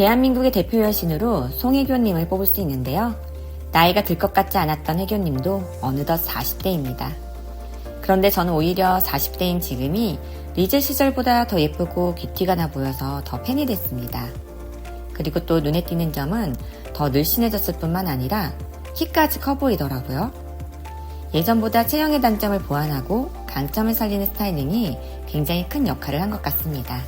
대한민국의 대표 여신으로 송혜교님을 뽑을 수 있는데요. 나이가 들 것 같지 않았던 혜교님도 어느덧 40대입니다. 그런데 저는 오히려 40대인 지금이 리즈 시절보다 더 예쁘고 뷰티가 나 보여서 더 팬이 됐습니다. 그리고 또 눈에 띄는 점은 더 늘씬해졌을 뿐만 아니라 키까지 커 보이더라고요. 예전보다 체형의 단점을 보완하고 강점을 살리는 스타일링이 굉장히 큰 역할을 한 것 같습니다.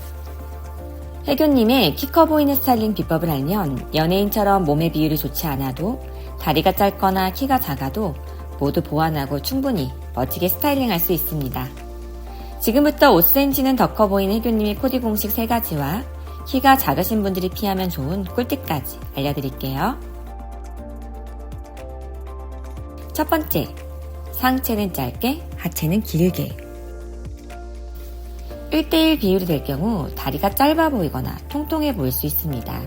혜교님의 키 커 보이는 스타일링 비법을 알면 연예인처럼 몸의 비율이 좋지 않아도 다리가 짧거나 키가 작아도 모두 보완하고 충분히 멋지게 스타일링할 수 있습니다. 지금부터 5cm는 더 커 보이는 혜교님의 코디 공식 3가지와 키가 작으신 분들이 피하면 좋은 꿀팁까지 알려드릴게요. 첫 번째, 상체는 짧게, 하체는 길게. 1대1 비율이 될 경우 다리가 짧아 보이거나 통통해 보일 수 있습니다.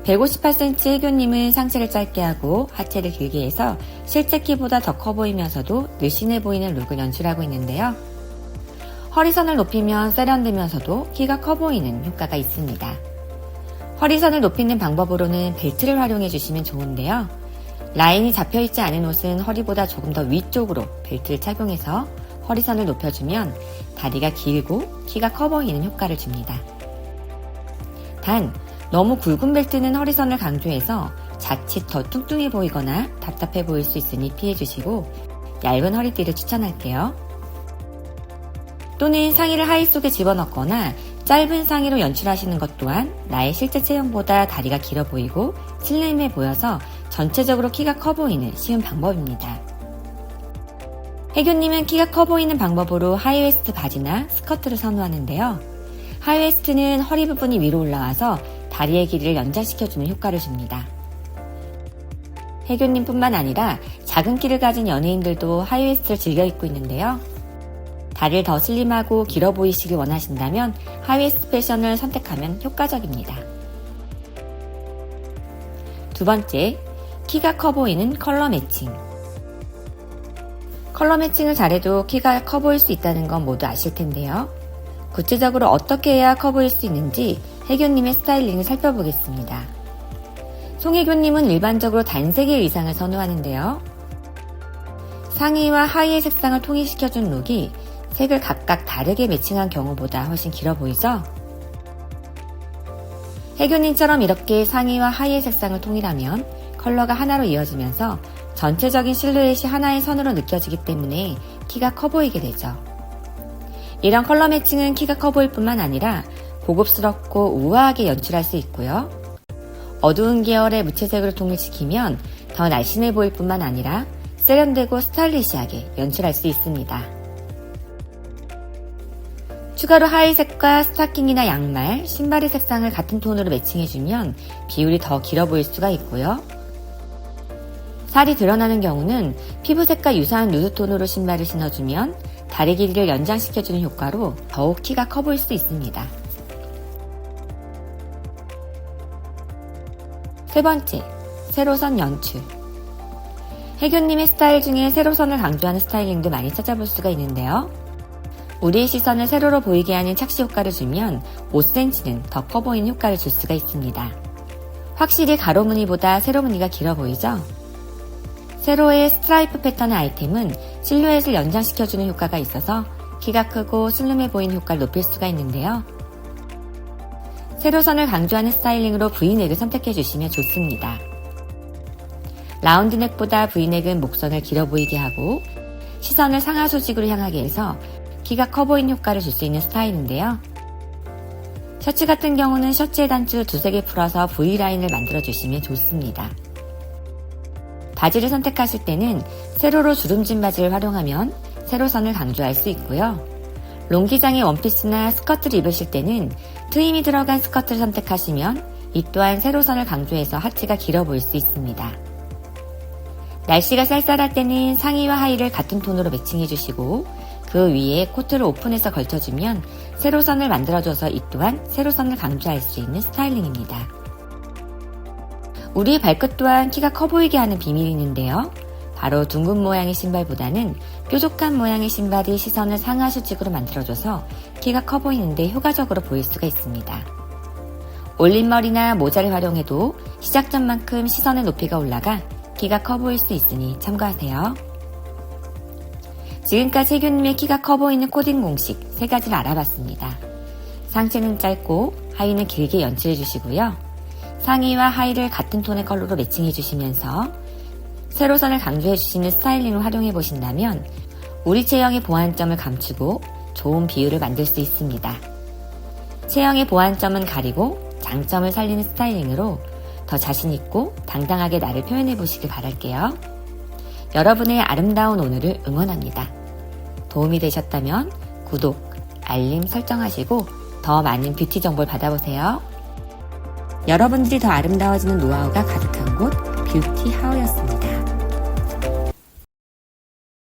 158cm 혜교님은 상체를 짧게 하고 하체를 길게 해서 실제 키보다 더 커 보이면서도 늘씬해 보이는 룩을 연출하고 있는데요. 허리선을 높이면 세련되면서도 키가 커 보이는 효과가 있습니다. 허리선을 높이는 방법으로는 벨트를 활용해 주시면 좋은데요. 라인이 잡혀있지 않은 옷은 허리보다 조금 더 위쪽으로 벨트를 착용해서 허리선을 높여주면 다리가 길고 키가 커 보이는 효과를 줍니다. 단, 너무 굵은 벨트는 허리선을 강조해서 자칫 더 뚱뚱해 보이거나 답답해 보일 수 있으니 피해주시고 얇은 허리띠를 추천할게요. 또는 상의를 하의 속에 집어넣거나 짧은 상의로 연출하시는 것 또한 나의 실제 체형보다 다리가 길어 보이고 슬림해 보여서 전체적으로 키가 커 보이는 쉬운 방법입니다. 혜교님은 키가 커 보이는 방법으로 하이웨스트 바지나 스커트를 선호하는데요. 하이웨스트는 허리 부분이 위로 올라와서 다리의 길이를 연장시켜주는 효과를 줍니다. 혜교님뿐만 아니라 작은 키를 가진 연예인들도 하이웨스트를 즐겨 입고 있는데요. 다리를 더 슬림하고 길어 보이시길 원하신다면 하이웨스트 패션을 선택하면 효과적입니다. 두 번째, 키가 커 보이는 컬러 매칭. 컬러 매칭을 잘해도 키가 커 보일 수 있다는 건 모두 아실 텐데요. 구체적으로 어떻게 해야 커 보일 수 있는지 혜교님의 스타일링을 살펴보겠습니다. 송혜교님은 일반적으로 단색의 의상을 선호하는데요. 상의와 하의의 색상을 통일시켜준 룩이 색을 각각 다르게 매칭한 경우보다 훨씬 길어 보이죠? 혜교님처럼 이렇게 상의와 하의의 색상을 통일하면 컬러가 하나로 이어지면서 전체적인 실루엣이 하나의 선으로 느껴지기 때문에 키가 커 보이게 되죠. 이런 컬러 매칭은 키가 커 보일 뿐만 아니라 고급스럽고 우아하게 연출할 수 있고요. 어두운 계열의 무채색으로 통일시키면 더 날씬해 보일 뿐만 아니라 세련되고 스타일리시하게 연출할 수 있습니다. 추가로 하의색과 스타킹이나 양말, 신발의 색상을 같은 톤으로 매칭해주면 비율이 더 길어 보일 수가 있고요. 살이 드러나는 경우는 피부색과 유사한 누드톤으로 신발을 신어주면 다리 길이를 연장시켜주는 효과로 더욱 키가 커 보일 수 있습니다. 세 번째, 세로선 연출. 혜교님의 스타일 중에 세로선을 강조하는 스타일링도 많이 찾아볼 수가 있는데요. 우리의 시선을 세로로 보이게 하는 착시 효과를 주면 5cm는 더 커 보이는 효과를 줄 수가 있습니다. 확실히 가로 무늬보다 세로 무늬가 길어 보이죠? 세로의 스트라이프 패턴의 아이템은 실루엣을 연장시켜주는 효과가 있어서 키가 크고 슬림해 보이는 효과를 높일 수가 있는데요. 세로선을 강조하는 스타일링으로 V넥을 선택해 주시면 좋습니다. 라운드넥보다 V넥은 목선을 길어 보이게 하고 시선을 상하 조직으로 향하게 해서 키가 커 보이는 효과를 줄 수 있는 스타일인데요. 셔츠 같은 경우는 셔츠의 단추를 두세 개 풀어서 V라인을 만들어 주시면 좋습니다. 바지를 선택하실 때는 세로로 주름진 바지를 활용하면 세로선을 강조할 수 있고요. 롱기장의 원피스나 스커트를 입으실 때는 트임이 들어간 스커트를 선택하시면 이 또한 세로선을 강조해서 하체가 길어 보일 수 있습니다. 날씨가 쌀쌀할 때는 상의와 하의를 같은 톤으로 매칭해 주시고 그 위에 코트를 오픈해서 걸쳐주면 세로선을 만들어줘서 이 또한 세로선을 강조할 수 있는 스타일링입니다. 우리의 발끝 또한 키가 커 보이게 하는 비밀이 있는데요. 바로 둥근 모양의 신발보다는 뾰족한 모양의 신발이 시선을 상하 수직으로 만들어줘서 키가 커 보이는데 효과적으로 보일 수가 있습니다. 올림머리나 모자를 활용해도 시작 전만큼 시선의 높이가 올라가 키가 커 보일 수 있으니 참고하세요. 지금까지 혜교님의 키가 커 보이는 코딩 공식 3가지를 알아봤습니다. 상체는 짧고 하의는 길게 연출해 주시고요. 상의와 하의를 같은 톤의 컬러로 매칭해 주시면서 세로선을 강조해 주시는 스타일링을 활용해 보신다면 우리 체형의 보완점을 감추고 좋은 비율을 만들 수 있습니다. 체형의 보완점은 가리고 장점을 살리는 스타일링으로 더 자신있고 당당하게 나를 표현해 보시길 바랄게요. 여러분의 아름다운 오늘을 응원합니다. 도움이 되셨다면 구독, 알림 설정하시고 더 많은 뷰티 정보를 받아보세요. 여러분들이 더 아름다워지는 노하우가 가득한 곳 뷰티 하우였습니다.